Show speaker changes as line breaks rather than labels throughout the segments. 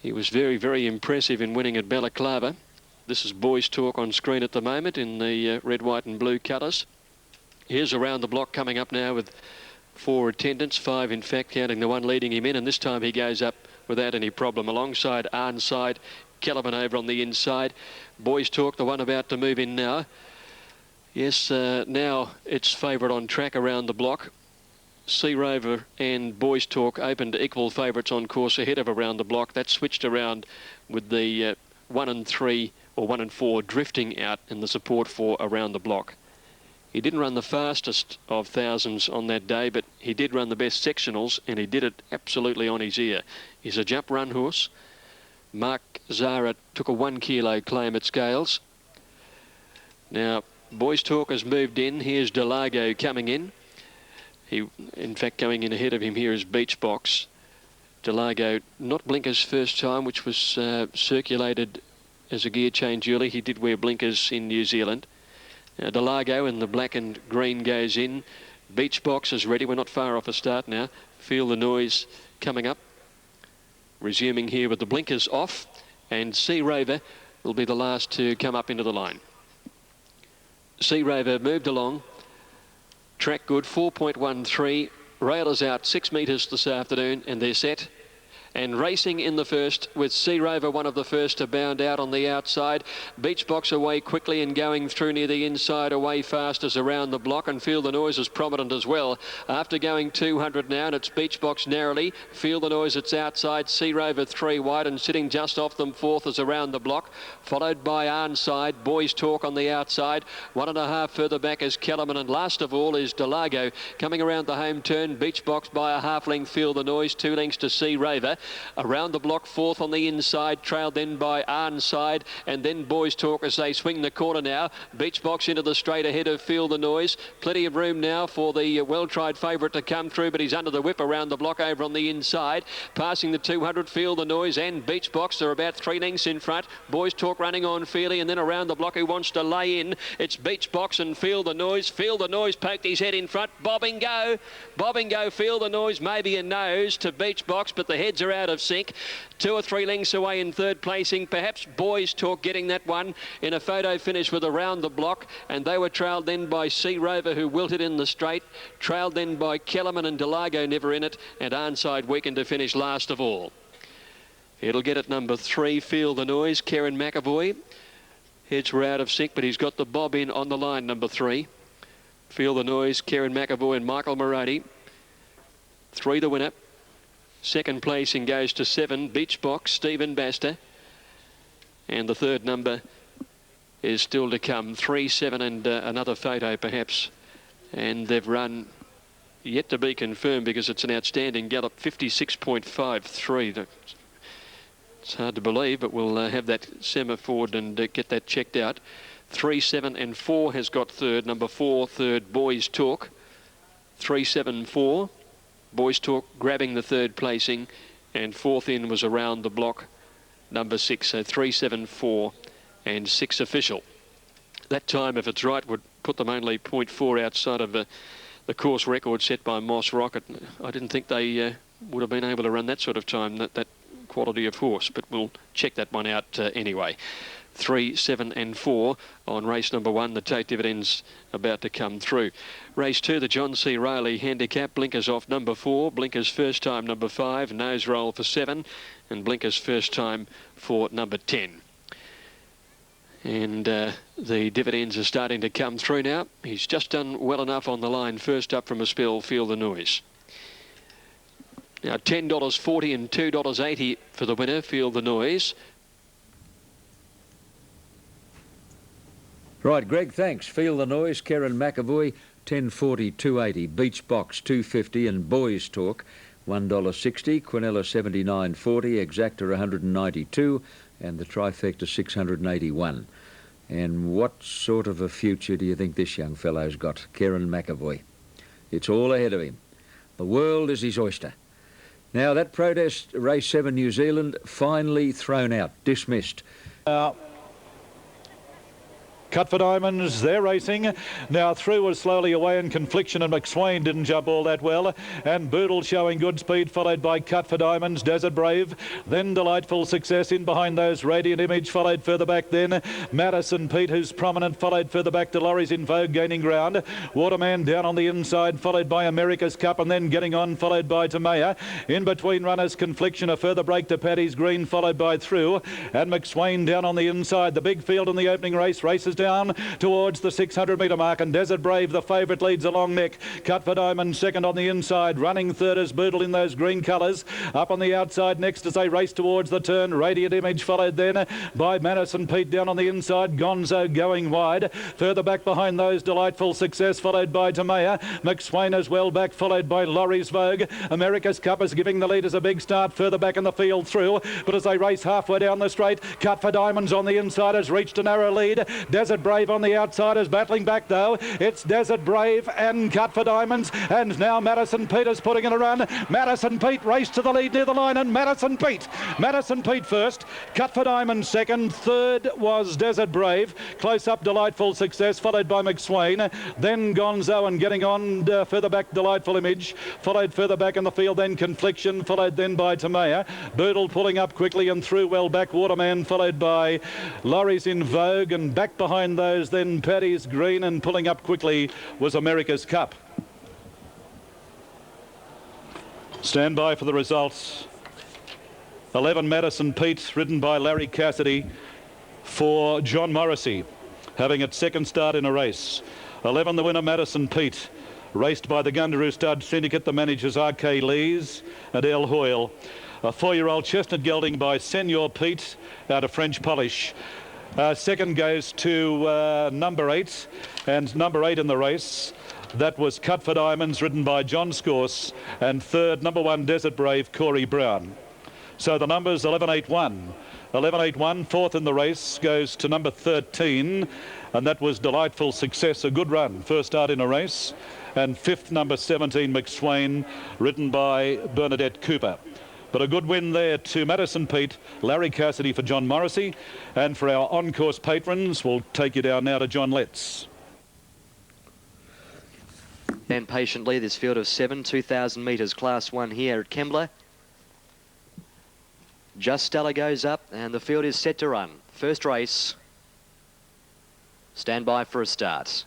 He was very, very impressive in winning at Balcrest. This is Boys Talk on screen at the moment in the red, white and blue colours. Here's Around the Block coming up now with 4 attendants, 5 in fact, counting the one leading him in, and this time he goes up without any problem. Alongside Arnside, Caliban over on the inside. Boys Talk, the one about to move in now. Yes, now it's favourite on track Around the Block. Sea Rover and Boys Talk opened equal favourites on course ahead of Around the Block. That switched around with the 1 and 3 or 1 and 4 drifting out in the support for Around the Block. He didn't run the fastest of thousands on that day, but he did run the best sectionals, and he did it absolutely on his ear. He's a jump run horse. Mark Zara took a 1 kilo claim at Scales. Now, Boys Talk has moved in. Here's Delago coming in. In fact, going in ahead of him here is Beach Box. Delago, not blinkers first time, which was circulated as a gear change early. He did wear blinkers in New Zealand. Now, Delago in the black and green goes in. Beach Box is ready. We're not far off a start now. Feel the Noise coming up. Resuming here with the blinkers off. And Sea Rover will be the last to come up into the line. Sea Rover moved along. Track good, 4.13. Railers out 6 metres this afternoon, and they're set. And racing in the first with Sea Rover, one of the first to bound out on the outside. Beach Box away quickly and going through near the inside, away fast as Around the Block, and Feel the Noise is prominent as well. After going 200 now, and it's Beach Box narrowly. Feel the Noise, it's outside. Sea Rover 3 wide, and sitting just off them fourth is Around the Block, followed by Arnside. Boys Talk on the outside. 1.5 further back is Kellerman, and last of all is Delago. Coming around the home turn, Beach Box by a half length. Feel the Noise, 2 lengths to Sea Rover. Around the Block fourth on the inside, trailed then by Arnside, and then Boys Talk as they swing the corner now. Beach Box into the straight ahead of Feel the Noise. Plenty of room now for the well-tried favourite to come through, but he's under the whip. Around the Block over on the inside. Passing the 200, Feel the Noise and Beach Box. They're about 3 lengths in front. Boys Talk running on fairly, and then Around the Block who wants to lay in. It's Beach Box and Feel the Noise. Feel the Noise poked his head in front. Bob and go. Bob and go. Feel the Noise, maybe a nose to Beach Box, but the heads are out of sync. 2 or 3 lengths away in third placing. Perhaps Boys Talk getting that one in a photo finish with Around the Block, and they were trailed then by Sea Rover, who wilted in the straight. Trailed then by Kellerman and Delago never in it, and Arnside weakened to finish last of all. It'll get at number 3, Feel the Noise, Kieran McAvoy. Heads were out of sync, but he's got the bob in on the line, number 3. Feel the Noise, Kieran McAvoy and Michael Moroney. 3 the winner. Second placing goes to 7, Beach Box, Stephen Baster. And the third number is still to come, 3, 7 and another photo perhaps. And they've run, yet to be confirmed because it's an outstanding gallop, 56.53. It's hard to believe, but we'll have that semaphore and get that checked out. 3, 7 and 4 has got third. Number 4, third, Boys Talk. 3, 7, 4. Boys Talk grabbing the third placing, and fourth in was Around the Block, number 6. So 3, 7, 4 and 6 official. That time, if it's right, would put them only 0.4 outside of the course record set by Moss Rocket. I didn't think they would have been able to run that sort of time, that quality of horse, but we'll check that one out anyway. 3, 7 and 4 on race number 1. The tote dividends about to come through. Race 2, the John C. Riley handicap. Blinkers off number 4. Blinkers first time number 5. Nose roll for 7. And blinkers first time for number 10. And the dividends are starting to come through now. He's just done well enough on the line. First up from a spill, Feel the Noise. Now $10.40 and $2.80 for the winner, Feel the Noise.
Right, Greg, thanks. Feel the Noise, Kieran McAvoy, 10.40, 2.80. Beach Box, 2.50, and Boys Talk, $1.60. Quinella, 79.40. Exacta, 192, and the trifecta, 681. And what sort of a future do you think this young fellow's got, Kieran McAvoy? It's all ahead of him. The world is his oyster. Now, that protest, race 7 New Zealand, finally thrown out, dismissed.
Cut for Diamonds, they're racing. Now through was slowly away, and Confliction and McSwain didn't jump all that well. And Boodle showing good speed, followed by Cut for Diamonds, Desert Brave. Then Delightful Success in behind those. Radiant Image followed further back then. Madison Pete, who's prominent, followed further back to Lorries in Vogue, gaining ground. Waterman down on the inside, followed by America's Cup, and then getting on, followed by Tamaya. In between runners, Confliction, a further break to Paddy's Green, followed by Through. And McSwain down on the inside. The big field in the opening race races down towards the 600 metre mark, and Desert Brave, the favourite, leads along neck. Cut for Diamond second on the inside. Running third is Boodle in those green colours. Up on the outside next as they race towards the turn. Radiant Image followed then by Madison Pete down on the inside. Gonzo going wide. Further back behind those, Delightful Success followed by Tamaya. McSwain as well back, followed by Laurie's Vogue. America's Cup is giving the leaders a big start further back in the field through, but as they race halfway down the straight, Cut for Diamonds on the inside has reached a narrow lead. Desert Brave on the outside is battling back though. It's Desert Brave and Cut for Diamonds, and now Madison Pete is putting in a run. Madison Pete raced to the lead near the line, and Madison Pete first, Cut for Diamonds second, third was Desert Brave, close up Delightful Success followed by McSwain, then Gonzo, and getting on further back Delightful Image, followed further back in the field then Confliction, followed then by Tamaya. Boodle pulling up quickly and through well back. Waterman followed by Lorries in Vogue, and back behind those then Paddy's Green, and pulling up quickly was America's Cup. Stand by for the results. 11 Madison Pete, ridden by Larry Cassidy for John Morrissey, having its second start in a race. 11 the winner, Madison Pete, raced by the Gundaroo Stud Syndicate. The managers R.K. Lees and El Hoyle. A 4-year-old chestnut gelding by Senor Pete out of French Polish. Second goes to number 8, and number 8 in the race, that was Cut for Diamonds, ridden by John Scorse, and third, number 1, Desert Brave, Corey Brown. So the numbers 11-8-1. 11-8-1, fourth in the race, goes to number 13, and that was Delightful Success, a good run, first start in a race. And fifth, number 17, McSwain, ridden by Bernadette Cooper. But a good win there to Madison Pete, Larry Cassidy for John Morrissey. And for our on-course patrons, we'll take you down now to John Letts.
And patiently, this field of 7, 2,000 metres, Class 1 here at Kembla. Just Stella goes up, and the field is set to run. First race. Stand by for a start.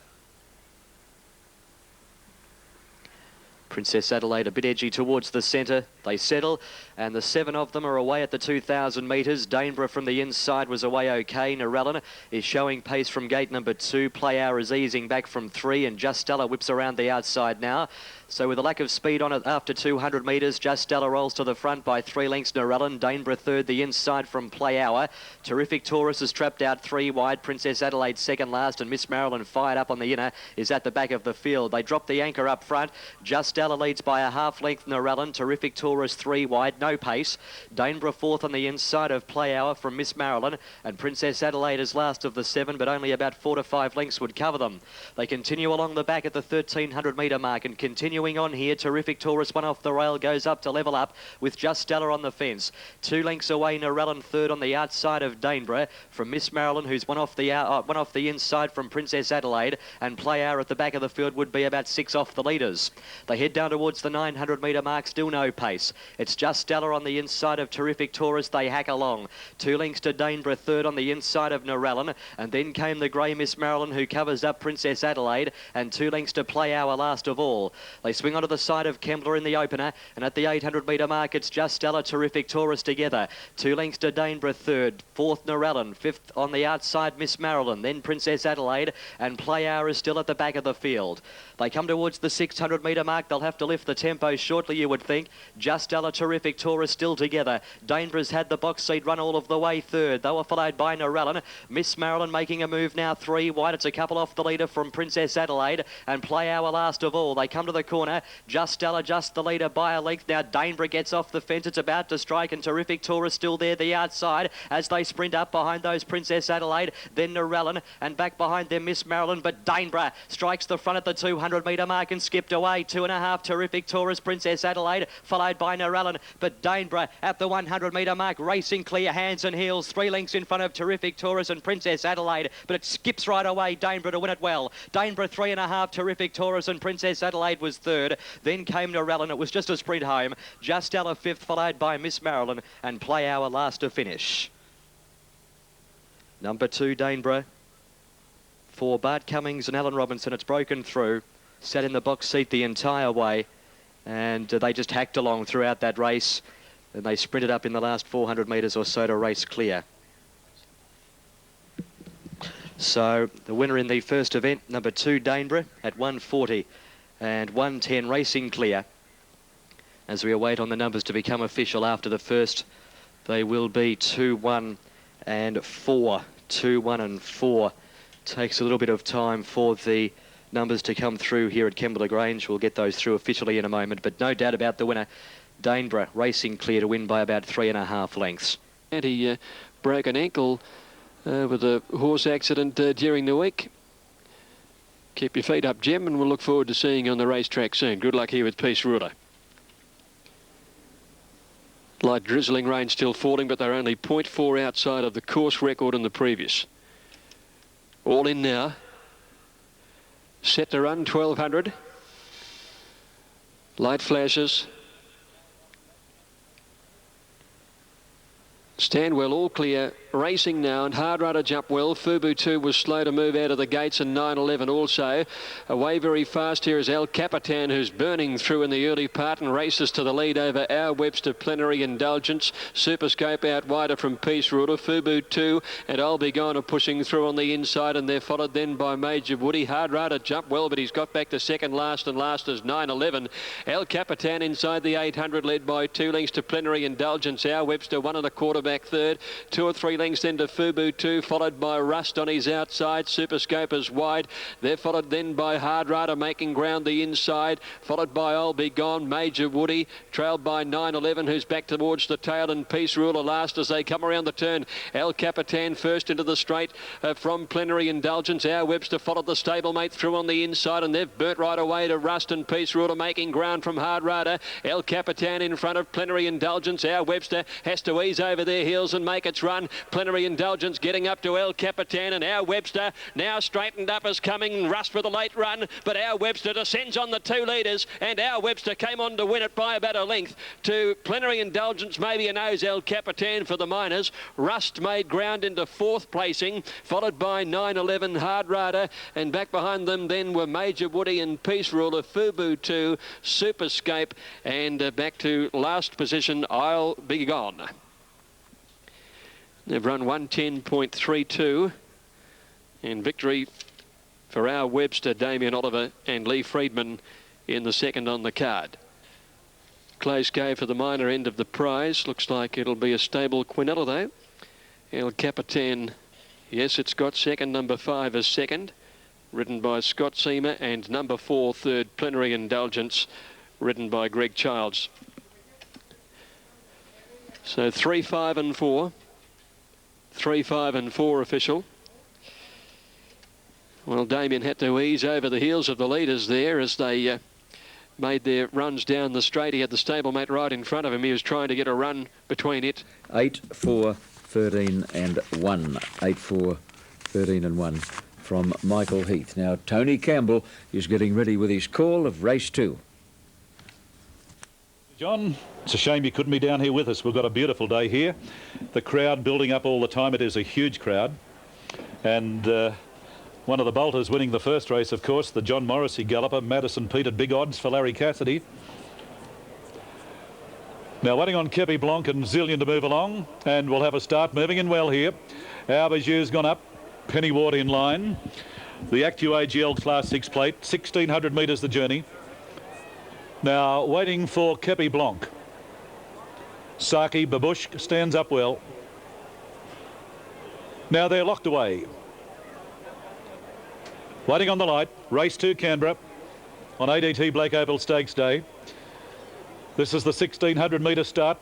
Princess Adelaide a bit edgy towards the centre. They settle, and the 7 of them are away at the 2,000 metres. Daneborough from the inside was away okay. Narellan is showing pace from gate number 2. Play Hour is easing back from 3, and Just Stella whips around the outside now. So with a lack of speed on it after 200 metres, Just Stella rolls to the front by 3 lengths. Narellan, Daneborough third, the inside from Play Hour. Terrific Taurus is trapped out 3 wide. Princess Adelaide second last, and Miss Marilyn fired up on the inner is at the back of the field. They drop the anchor up front. Just Stella leads by a half length. Narellan, Terrific Taurus 3 wide, no pace. Daneborough fourth on the inside of Play Hour from Miss Marilyn, and Princess Adelaide is last of the 7, but only about 4 to 5 lengths would cover them. They continue along the back at the 1,300 metre mark, and continuing on here, Terrific Taurus, one off the rail, goes up to level up with Just Stella on the fence. 2 lengths away, Narellan third on the outside of Daneborough from Miss Marilyn, who's one off the inside from Princess Adelaide, and Play Hour at the back of the field would be about 6 off the leaders. They head down towards the 900 metre mark, still no pace. It's Just Stella on the inside of Terrific Taurus. They hack along. 2 lengths to Daneborough third on the inside of Narellan, and then came the grey Miss Marilyn, who covers up Princess Adelaide, and 2 lengths to Play Hour last of all. They swing onto the side of Kembla in the opener, and at the 800 metre mark it's Just Stella, Terrific Taurus together. 2 lengths to Daneborough third, fourth Narellan, fifth on the outside Miss Marilyn, then Princess Adelaide, and Play Hour is still at the back of the field. They come towards the 600 metre mark. They'll have to lift the tempo shortly, you would think. Just Stella, Terrific Taurus still together. Daneborough's had the box seat run all of the way third. They were followed by Narellan. Miss Marilyn making a move now 3 wide. It's a couple off the leader from Princess Adelaide, and Play Hour last of all. They come to the corner. Just Stella just the leader by a length. Now Daneborough gets off the fence. It's about to strike, and Terrific Taurus still there the outside as they sprint up behind those Princess Adelaide, then Narellan, and back behind them Miss Marilyn, but Daneborough strikes the front at the 200 metre mark and skipped away. 2.5 Terrific Taurus, Princess Adelaide, followed by by Narellan, but Daneborough at the 100-metre mark, racing clear, hands and heels, 3 lengths in front of Terrific Taurus and Princess Adelaide, but it skips right away, Daneborough to win it well. Daneborough 3.5, Terrific Taurus and Princess Adelaide was third. Then came Narellan, it was just a sprint home. Just Ella fifth, followed by Miss Marilyn, and Play Hour last to finish. Number 2, Daneborough. For Bart Cummings and Alan Robinson, it's broken through. Sat in the box seat the entire way, and they just hacked along throughout that race, and they sprinted up in the last 400 metres or so to race clear. So the winner in the first event, number 2, Daneborough, at 140 and 110, racing clear. As we await on the numbers to become official after the first, they will be 2, 1 and 4. 2, 1 and 4. Takes a little bit of time for the numbers to come through here at Kembla Grange. We'll get those through officially in a moment, but no doubt about the winner, Daneborough, racing clear to win by about 3.5 lengths.
And he broke an ankle with a horse accident during the week. Keep your feet up, Jim, and we'll look forward to seeing you on the racetrack soon. Good luck here with Peace Ruler. Light drizzling rain still falling, but they're only 0.4 outside of the course record in the previous. All in now. Set to run, 1200. Light flashes. Stand well, all clear. Racing now, and Hard Rudder jump well. Fubu 2 was slow to move out of the gates, and 911 also. Away very fast here is El Capitan, who's burning through in the early part and races to the lead over Our Webster, Plenary Indulgence. Superscope out wider from Peace Ruler. Fubu 2 and I'll Be Gone are pushing through on the inside, and they're followed then by Major Woody. Hard Rudder jump well, but he's got back to second last, and last is 911. El Capitan inside the 800, led by 2 lengths to Plenary Indulgence. Our Webster 1 1/4 back third. 2 or 3 lengths then to Fubu 2, followed by Rust on his outside. Superscope is wide. They're followed then by Hard Rudder making ground the inside, followed by I'll Be Gone, Major Woody, trailed by 911, who's back towards the tail, and Peace Ruler last as they come around the turn. El Capitan first into the straight from Plenary Indulgence. Our Webster followed the stablemate through on the inside, and they've burnt right away to Rust, and Peace Ruler making ground from Hard Rudder. El Capitan in front of Plenary Indulgence. Our Webster has to ease over their heels and make its run. Plenary Indulgence getting up to El Capitan, and Our Webster now straightened up as coming. Rust with a late run, but Our Webster descends on the 2 leaders, and Our Webster came on to win it by about a length to Plenary Indulgence, maybe a nose El Capitan for the minors. Rust made ground into 4th placing, followed by 911, Hard Rudder, and back behind them then were Major Woody and Peace Ruler, Fubu 2, Superscape, and back to last position, I'll Be Gone. They've run 110.32, and victory for Our Webster, Damien Oliver and Lee Friedman in the second on the card. Close go for the minor end of the prize. Looks like it'll be a stable Quinella though. El Capitan, yes, it's got second. Number 5 is second, ridden by Scott Seamer, and number 4 third, Plenary Indulgence, ridden by Greg Childs. So 3, 5 and 4. 3, 5 and 4 official. Well, Damien had to ease over the heels of the leaders there as they made their runs down the straight. He had the stablemate right in front of him. He was trying to get a run between it.
8, 4, 13 and 1. 8, 4, 13 and 1 from Michael Heath. Now, Tony Campbell is getting ready with his call of race 2.
John, it's a shame you couldn't be down here with us. We've got a beautiful day here. The crowd building up all the time. It is a huge crowd. And one of the bolters winning the first race, of course, the John Morrissey galloper, Madison Pete at big odds for Larry Cassidy. Now waiting on Kepi Blanc and Zillion to move along, and we'll have a start moving in well here. Aubergieux's gone up, Penny Ward in line. The Actu AGL Class 6 plate, 1600 metres the journey. Now waiting for Kepi Blanc. Saki Babushk stands up well. Now they're locked away. Waiting on the light, race 2 Canberra on ADT Black Opal Stakes Day. This is the 1600 metre start.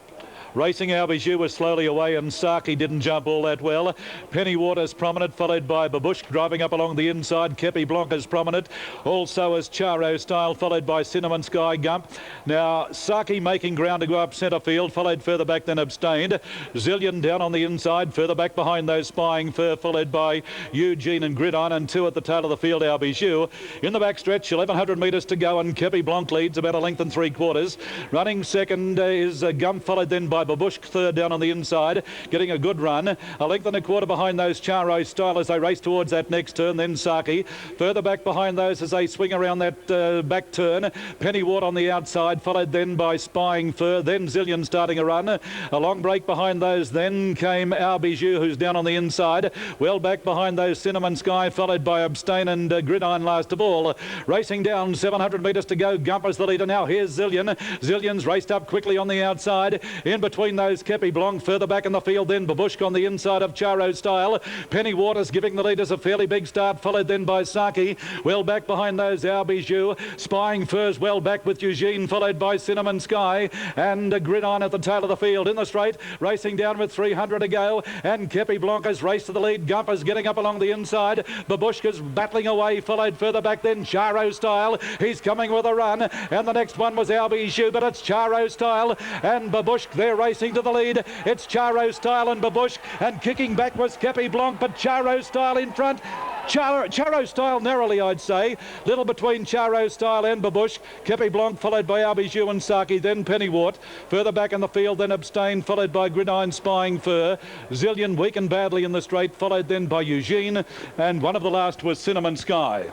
Racing Albijou was slowly away, and Saki didn't jump all that well. Penny Waters prominent, followed by Babushk driving up along the inside. Kepi Blanc is prominent, also as Charo Style, followed by Cinnamon Sky Gump. Now Saki making ground to go up centre field, followed further back then Abstained. Zillion down on the inside, further back behind those Spying Fur, followed by Eugene and Gridiron, and two at the tail of the field, Albijou. In the backstretch, 1100 metres to go, and Kepi Blanc leads about a length and 3/4. Running second is Gump, followed then by Babushk, third down on the inside, getting a good run. A length and a quarter behind those Charo Style as they race towards that next turn, then Saki. Further back behind those as they swing around that back turn. Penny Ward on the outside, followed then by Spying Fur, then Zillion starting a run. A long break behind those, then came Albijou, who's down on the inside. Well back behind those Cinnamon Sky, followed by Abstain and Gridiron last of all. Racing down, 700 metres to go. Gumper's the leader now. Here's Zillion. Zillion's raced up quickly on the outside. In between those, Kepi Blanc. Further back in the field, then Babushk on the inside of Charo Style. Penny Waters giving the leaders a fairly big start, followed then by Saki. Well back behind those, Albijou. Spying Furs well back with Eugene, followed by Cinnamon Sky. And Gridiron at the tail of the field. In the straight, racing down with 300 to go. And Kepi Blanc has raced to the lead. Gumper's getting up along the inside. Babushka's battling away, followed further back then Charo Style. He's coming with a run. And the next one was Albijou, but it's Charo Style and Babushk. They're racing to the lead. It's Charo Style and Babushk, and kicking back was Kepi Blanc, but Charo Style in front. Charo Style narrowly, I'd say. Little between Charo Style and Babushk. Kepi Blanc followed by Albijou and Saki, then Pennywort. Further back in the field, then Abstain, followed by Gridiron, Spying Fur. Zillion weakened badly in the straight, followed then by Eugene, and one of the last was Cinnamon Sky.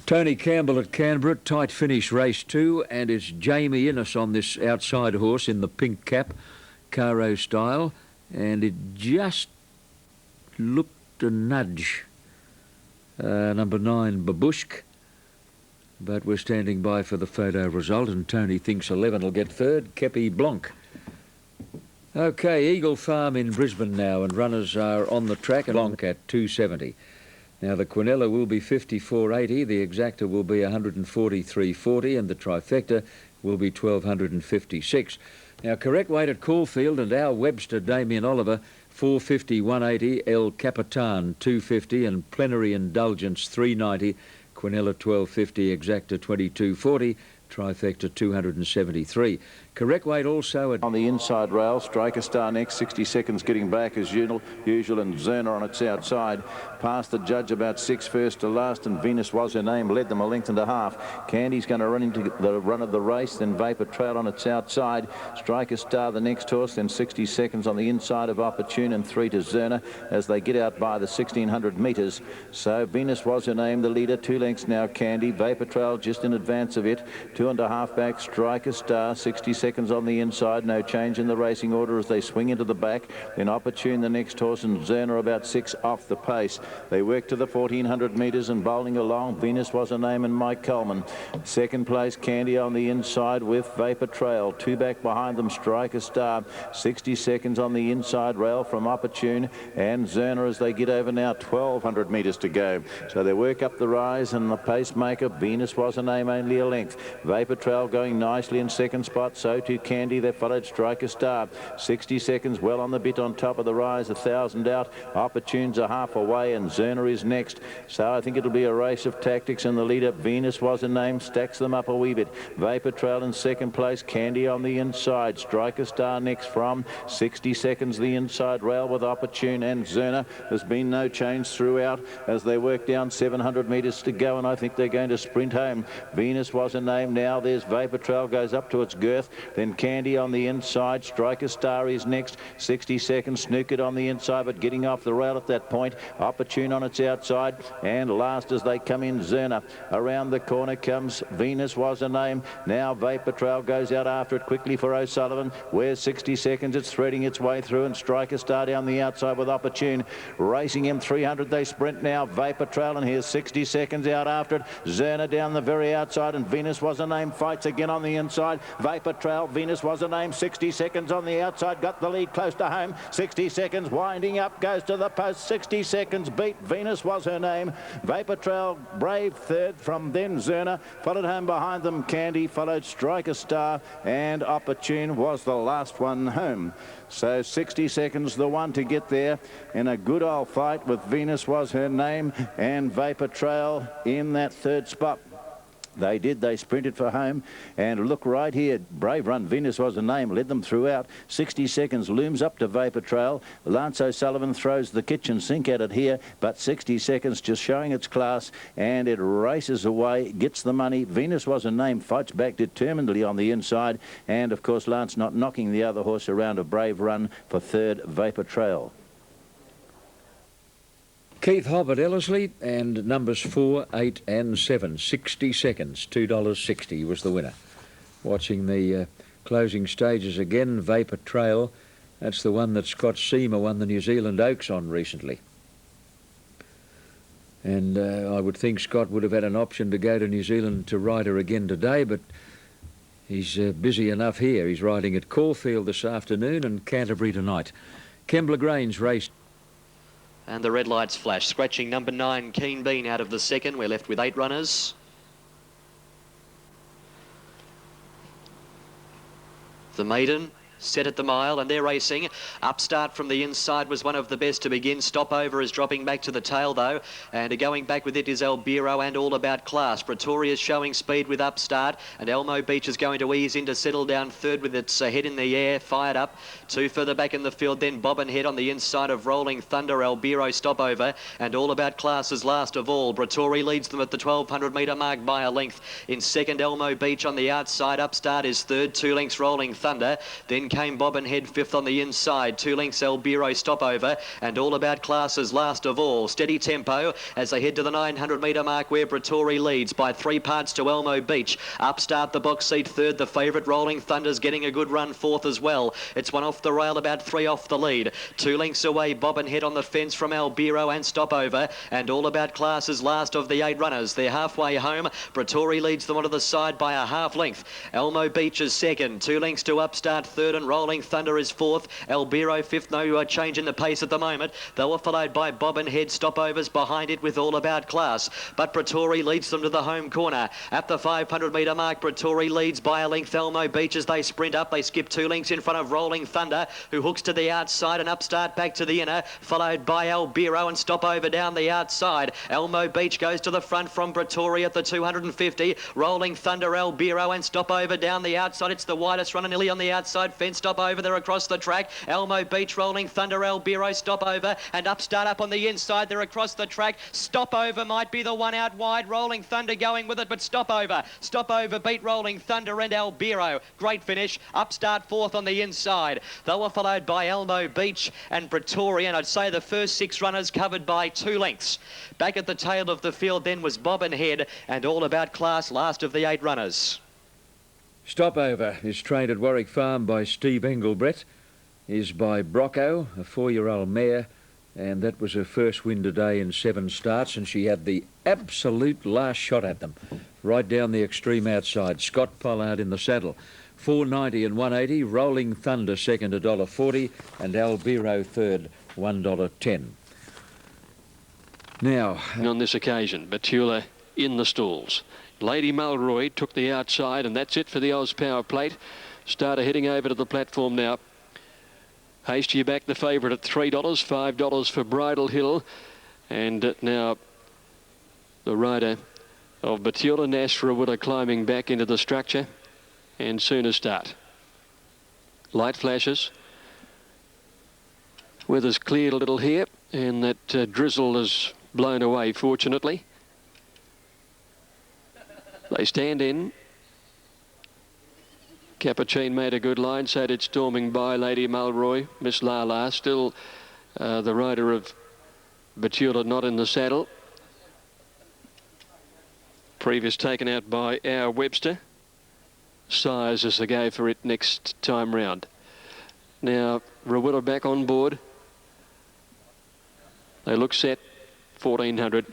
Tony Campbell at Canberra, tight finish race 2, and it's Jamie Innes on this outside horse in the pink cap, Caro Style, and it just looked a nudge. Number 9, Babushk, but we're standing by for the photo result, and Tony thinks 11 will get third. Kepi Blanc. Okay, Eagle Farm in Brisbane now, and runners are on the track. Blanc at 270. Now the Quinella will be 54.80, the Exacta will be 143.40, and the Trifecta will be 1256. Now correct weight at Caulfield and our Webster Damien Oliver 450, 180, El Capitan 250, and Plenary Indulgence 390, Quinella 1250, Exacta 2240, Trifecta 273. Correct weight also at...
On the inside rail, Striker Star next, 60 seconds getting back as usual, and Zerner on its outside. Past the judge about 6 first to last, and Venus was her name, led them a length and a half. Candy's going to run into the run of the race, then Vapor Trail on its outside. Striker Star the next horse, then 60 seconds on the inside of Opportune, and 3 to Zerner as they get out by the 1600 metres. So Venus was her name, the leader, 2 lengths now Candy. Vapor Trail just in advance of it, 2.5 back. Striker Star, 60 seconds on the inside, no change in the racing order as they swing into the back. Then Opportune the next horse, and Zerner about 6 off the pace. They work to the 1400 metres and bowling along. Venus was a name, and Mike Coleman. Second place Candy on the inside with Vapor Trail. 2 back behind them, Striker Star. 60 seconds on the inside rail from Opportune and Zerner as they get over now. 1200 metres to go. So they work up the rise, and the pacemaker Venus was a name, only a length. Vapor Trail going nicely in second spot. So to Candy, they followed Striker Star. 60 seconds well on the bit on top of the rise, 1,000 out. Opportune's a half away, and Zerner is next. So I think it'll be a race of tactics, and the leader Venus was a name, stacks them up a wee bit. Vapor Trail in second place, Candy on the inside. Striker Star next from 60 seconds the inside rail with Opportune and Zerner. There's been no change throughout as they work down 700 metres to go, and I think they're going to sprint home. Venus was a name now. There's Vapor Trail, goes up to its girth. Then Candy on the inside. Striker Star is next. 60 seconds. Snookered on the inside, but getting off the rail at that point. Opportune on its outside. And last as they come in, Zerner. Around the corner comes Venus was a name. Now Vapor Trail goes out after it quickly for O'Sullivan. Where's 60 seconds? It's threading its way through, and Striker Star down the outside with Opportune. Racing him 300. They sprint now. Vapor Trail, and here's 60 seconds out after it. Zerner down the very outside, and Venus was a name fights again on the inside. Vapor Trail Trail. Venus was a name. 60 seconds on the outside. Got the lead close to home. 60 seconds winding up. Goes to the post. 60 seconds beat. Venus was her name. Vapor Trail, Brave third. From then Zerner. Followed home behind them Candy. Followed Striker Star. And Opportune was the last one home. So 60 seconds the one to get there in a good old fight with Venus was her name and Vapor Trail in that third spot. They sprinted for home, and look right here, Brave Run, Venus was the name, led them throughout. 60 seconds looms up to Vapor Trail. Lance O'Sullivan throws the kitchen sink at it here, but 60 seconds just showing its class, and it races away, gets the money. Venus was a name, fights back determinedly on the inside, and of course Lance not knocking the other horse around. A Brave Run for third, Vapor Trail.
Keith Hobb at Ellerslie, and numbers 4, 8 and 7. 60 seconds, $2.60 was the winner. Watching the closing stages again, Vapor Trail. That's the one that Scott Seamer won the New Zealand Oaks on recently. And I would think Scott would have had an option to go to New Zealand to ride her again today, but he's busy enough here. He's riding at Caulfield this afternoon and Canterbury tonight. Kembla Grange raced.
And the red lights flash. Scratching number 9, Keen Bean, out of the second. We're left with 8 runners. The maiden set at the mile, and they're racing. Upstart from the inside was one of the best to begin. Stopover is dropping back to the tail though, and going back with it is Albiro and All About Class. Pretoria's showing speed with Upstart, and Elmo Beach is going to ease in to settle down third with its head in the air, fired up. 2 further back in the field, then Bob and Head on the inside of Rolling Thunder, Albiro Stopover, and All About Class is last of all. Pretori leads them at the 1200 metre mark by a length. In second, Elmo Beach on the outside. Upstart is third, 2 lengths Rolling Thunder. Then came Bob and Head fifth on the inside. 2 lengths Albiro Stopover, and All About Class is last of all. Steady tempo as they head to the 900 metre mark where Pretori leads by 3 parts to Elmo Beach. Upstart the box seat third. The favourite Rolling Thunder's getting a good run fourth as well. It's 1 off the rail, about 3 off the lead. 2 lengths away, Bob and Head on the fence from Albiro and Stopover, and All About Class is last of the 8 runners. They're halfway home. Pretori leads them onto the side by a half length. Elmo Beach is second. 2 lengths to Upstart third, and Rolling Thunder is fourth. Albiro fifth. No change in the pace at the moment. They were followed by Bob and Head. Stopovers behind it with All About Class, but Pretori leads them to the home corner. At the 500 metre mark, Pretori leads by a length Elmo Beach as they sprint up. They skip 2 lengths in front of Rolling Thunder, who hooks to the outside, and Upstart back to the inner, followed by Albiro and Stopover down the outside. Elmo Beach goes to the front from Pretori at the 250. Rolling Thunder, Albiro and Stopover down the outside. It's the widest runner nearly on the outside fence. Stopover there across the track. Elmo Beach, Rolling Thunder, Albiro, Stopover, and Upstart up on the inside. They're across the track. Stopover might be the one out wide. Rolling Thunder going with it, but Stopover beat Rolling Thunder and Albiro. Great finish. Upstart fourth on the inside. They were followed by Elmo Beach and Pretoria, and I'd say the first 6 runners covered by 2 lengths. Back at the tail of the field then was Bob and Head, and All About Class last of the 8 runners.
Stopover is trained at Warwick Farm by Steve Engelbrett, is by Brocco, a 4-year-old mare, and that was her first win today in 7 starts, and she had the absolute last shot at them, right down the extreme outside. Scott Pollard in the saddle. 4.90 and 1.80. Rolling Thunder second, $1.40, and Albiro third, $1.10. Now,
on this occasion, Batula in the stalls. Lady Mulroy took the outside, and that's it for the Oz Power Plate. Starter heading over to the platform now. Hasty back the favourite at $3, $5 for Bridal Hill. And now the rider of Batula, Nasra Wood, are climbing back into the structure, and soon a start. Light flashes. Weather's cleared a little here, and that drizzle has blown away, fortunately. They stand in. Capuchin made a good line, so did Storming By, Lady Mulroy. Miss Lala, still the rider of Batula not in the saddle. Previous taken out by our Webster. Sires as they go for it next time round. Now, Rawilla back on board. They look set, 1400.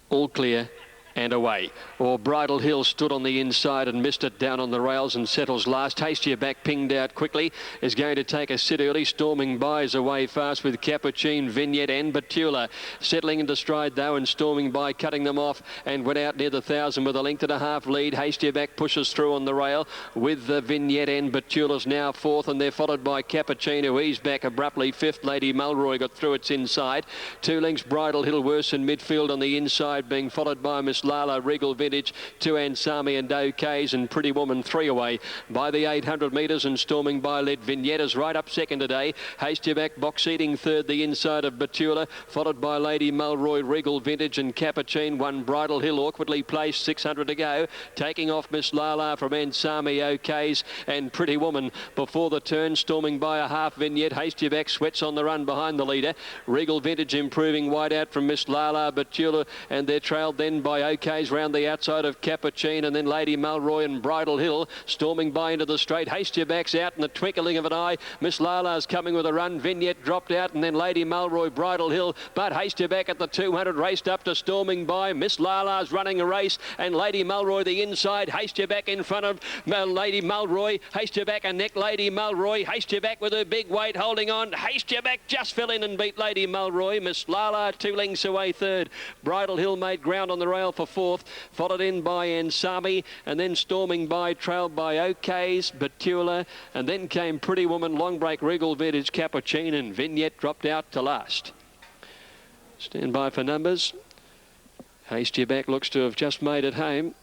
All clear. and away. Or Bridal Hill stood on the inside and missed it down on the rails and settles last. Hastier back pinged out quickly, is going to take a sit early. Storming by is away fast with Capuchin, Vignette and Batula. Settling into stride though, and Storming by cutting them off and went out near the 1,000 with a length and a half lead. Hastier back pushes through on the rail with the Vignette and Batula's now fourth, and they're followed by Capuchin, who eased back abruptly. Fifth, Lady Mulroy got through its inside. 2 lengths Bridal Hill worse in midfield on the inside, being followed by Miss Lala, Regal Vintage, 2 Ansami and O'Kays, and Pretty Woman 3 away by the 800 metres, and Storming by led Vignette is right up second today. Hastier back box eating third, the inside of Batula, followed by Lady Mulroy, Regal Vintage and Capuchin. 1 Bridal Hill awkwardly placed, 600 to go, taking off Miss Lala from Ansami, O'Kays and Pretty Woman before the turn. Storming by a half Vignette. Hastier back sweats on the run behind the leader. Regal Vintage improving wide out from Miss Lala, Batula, and they're trailed then by O'Kays round the outside of Capuchin, and then Lady Mulroy and Bridal Hill. Storming by into the straight. Hastier back's out in the twinkling of an eye. Miss Lala's coming with a run. Vignette dropped out, and then Lady Mulroy, Bridal Hill, but Hastier back at the 200 raced up to Storming by. Miss Lala's running a race, and Lady Mulroy the inside. Hastier back in front of Lady Mulroy. Hastier back and neck Lady Mulroy. Hastier back with her big weight holding on. Hastier back just fell in and beat Lady Mulroy. Miss Lala 2 lengths away third. Bridal Hill made ground on the rail for fourth, followed in by Ansami, and then Storming by, trailed by O'Kays, Batula, and then came Pretty Woman, Long Break, Regal Vintage, Capuchin, and Vignette dropped out to last. Stand by for numbers. Hastier back looks to have just made it home.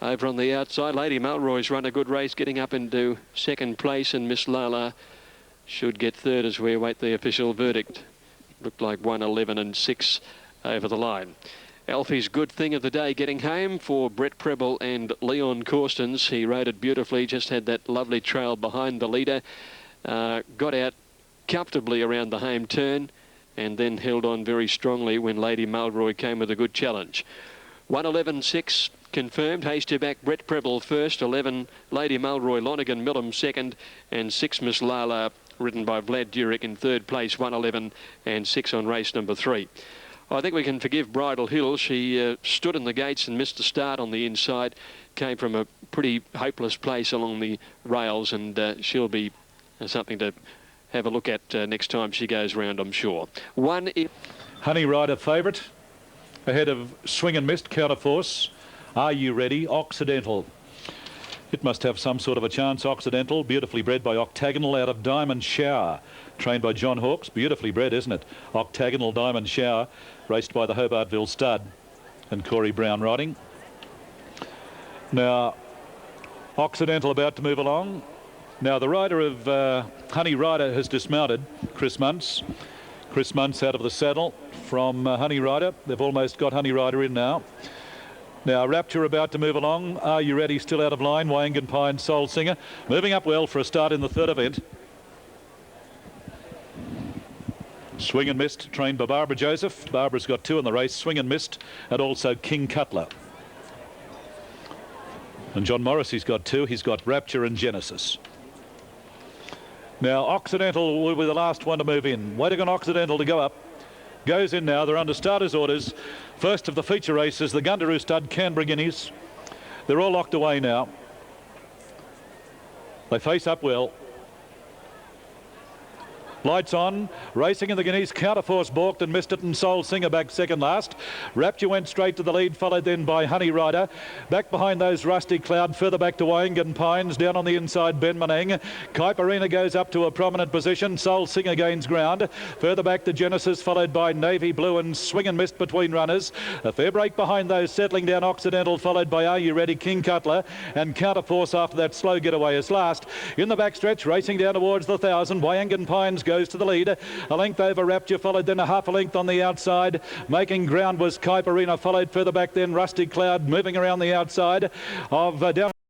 Over on the outside, Lady Mulroy's run a good race, getting up into second place, and Miss Lala should get third as we await the official verdict. Looked like 1:11 and 6 over the line. Alfie's good thing of the day getting home for Brett Preble and Leon Corstens. He rode it beautifully, just had that lovely trail behind the leader. Got out comfortably around the home turn and then held on very strongly when Lady Mulroy came with a good challenge. 1:11.6 confirmed. Hastier back Brett Preble first, 11 Lady Mulroy, Lonergan Millam second, and 6 Miss Lala, ridden by Vlad Durek, in third place. 1:11 and 6 on race number 3. I think we can forgive Bridal Hill. She stood in the gates and missed the start on the inside. Came from a pretty hopeless place along the rails, and she'll be something to have a look at next time she goes round, I'm sure.
Honey Rider favourite, ahead of Swing and Mist, Counterforce. Are You Ready? Occidental. It must have some sort of a chance. Occidental, beautifully bred by Octagonal out of Diamond Shower. Trained by John Hawkes. Beautifully bred, isn't it? Octagonal, Diamond Shower. Raced by the Hobartville Stud and Corey Brown riding. Now, Occidental about to move along. Now, the rider of Honey Rider has dismounted, Chris Muntz. Chris Muntz out of the saddle from Honey Rider. They've almost got Honey Rider in now. Now, Rapture about to move along. Are You Ready? Still out of line. Wayangan Pine, Soul Singer. Moving up well for a start in the third event. Swing and Mist, trained by Barbara Joseph. Barbara's got 2 in the race, Swing and Mist, and also King Cutler. And John Morrissey's got 2. He's got Rapture and Genesis. Now, Occidental will be the last one to move in. Waiting on Occidental to go up. Goes in now. They're under starters' orders. First of the feature races, the Gundaroo Stud, Canberra Guineas. They're all locked away now. They face up well. Lights on, racing in the Guineas. Counterforce balked and missed it, and Soul Singer back second last. Rapture went straight to the lead, followed then by Honey Rider. Back behind those Rusty Cloud, further back to Wayangan Pines. Down on the inside, Ben Manang. Kaiparina goes up to a prominent position. Soul Singer gains ground. Further back to Genesis, followed by Navy Blue and Swing and Mist between runners. A fair break behind those, settling down Occidental, followed by Are You Ready? King Cutler, and Counterforce after that slow getaway is last. In the backstretch, racing down towards the 1,000, Wayangan Pines goes to the lead. A length over Rapture, followed then a half a length on the outside. Making ground was Kaiparina, followed further back then Rusty Cloud, moving around the outside of down